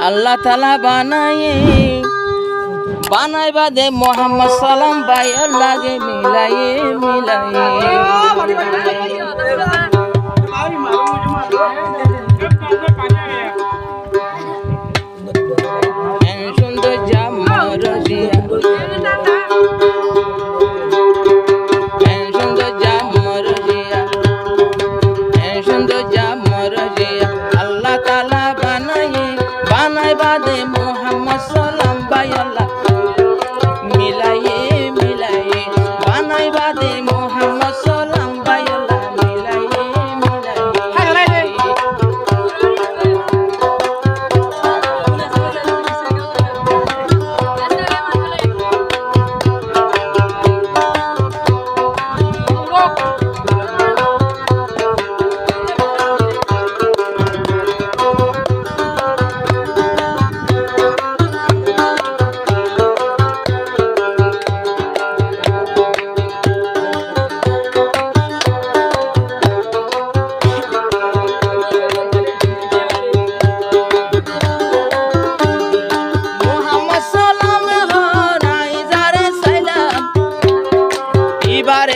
আল্লাহ তালা বানাই বাদে মোহাম্মদ সালাম ভাইয়া লাগে মিলাইয়ে মিলাইয়ে সুন্দর জামর জিয়া সুন্দর জামর জিয়া সুন্দর জামর জিয়া আল্লাহ তালা বানাই বাদে মোহাম্মদ সালাম ভাইয়া মিলাইয়ে মিলাইয়ে বানাই বাদে মোহাম্মদ সালাম ভাইয়া মিলাইয়ে মিলাইয়ে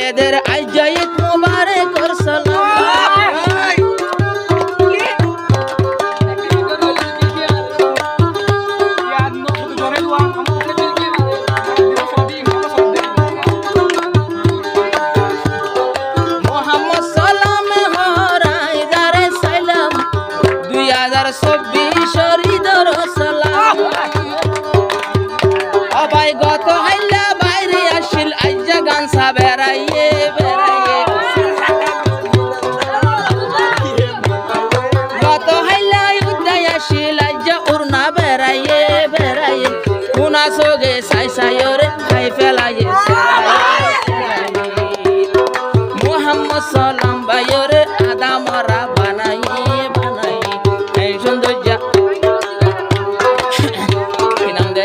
এদের আইজাইত মোবারক ওর সালাম মোহাম্মদ সালাম হরাই দারে সালাম 2024 শরীদর সালাম ভাই গত হাইলা বাইরে আসিল আইজা গানসা বেড়াইয়ে বেড়াইয়ে গত হাইলা উদ্দায় আসিল আইজা উড়না বেড়াইয়ে বেড়াইয়ে কোনা সোগে সাই সাইরে খাই ফেলাইয়ে মোহাম্মদ সালাম ভাইরে আদা মরা বানাইয়ে বানাইয়ে এই সুন্দর যা কি নাম দে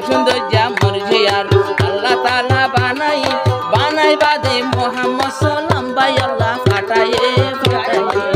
সুন্দর যা মরজি আর আল্লাহ তালা বানাই বাদে মোহাম্মদ সালাম ভাই আল্লাহ ফাটাইয়ে ফাটাইয়ে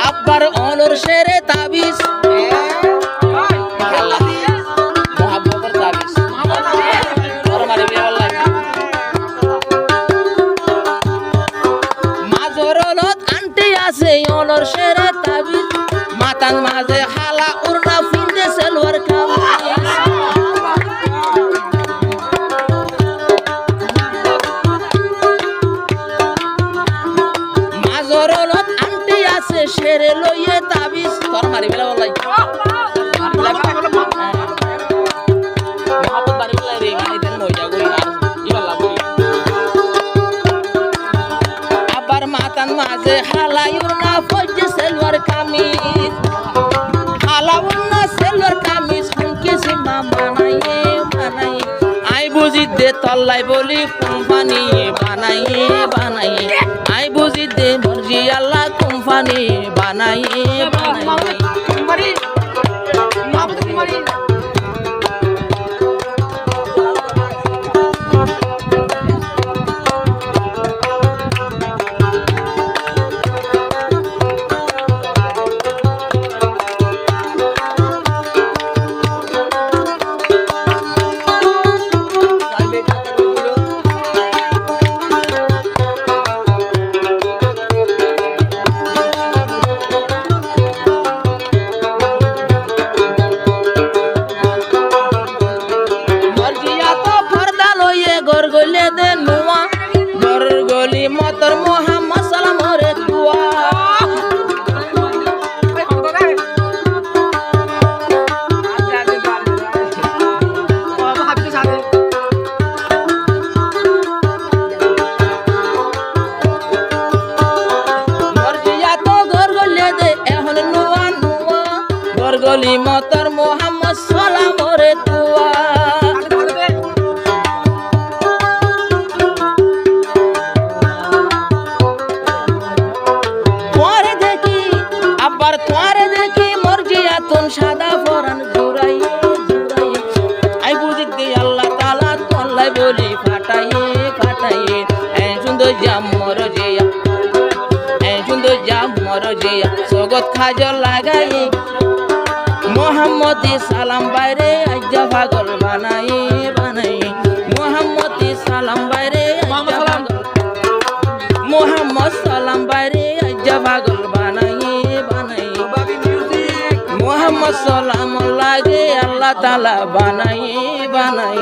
আব্বার অনর শেরে তাবিজ মোহাম্মদের তাবিজ মাজরলত আন্টি আছে অনর শেরে তাবিজ মাতান মাঝে হালা উড়না ফিন্দে সেলওয়ার কামিজ মাজরলত আন্টি আছে শেরে লইয়ে তাবিজ তোর মারি বেলা বলাই মোহাম্মদ বাড়ি বলাই রে গানি দেন মইজা করি আর ইবাল্লা করি আবার মাতান মাঝে হালা উড়না ফজে সেলওয়ার কামিজ হালা উড়না সেলওয়ার কামিজ হুমকি সিমা বানাইয়ে বানাইয়ে আই বুঝি দে তল্লাই বলি কোম্পানি বানাইয়ে বানাইয়ে আই বুঝি দে মর্জি আল্লাহ কোম্পানি বানাইয়ে বানাইয়ে গলি মতর মোহাম্মদ সালাম রে তুয়া তোরে দেখি আবার তোরে দেখি মর্জিয়াতুন সাদা ফরান জুড়াই জুড়াই আই বুঝি দে আল্লাহ তাআলা তোলাই বলি ফাটাইয়ে ফাটাইয়ে এ সুন্দর জাম মরজিয়া এ সুন্দর জাম মরজিয়া জগৎ খাজল লাগাই মোহাম্মদ সালাম বাইরে আজ্জা পাগল বানাই বানাই মোহাম্মদ সালাম বাইরে আজ্জা পাগল মোহাম্মদ সালাম বাইরে আজ্জা পাগল বানাই বানাই মোহাম্মদ সালাম লাগে আল্লাহ তাআলা বানাই বানাই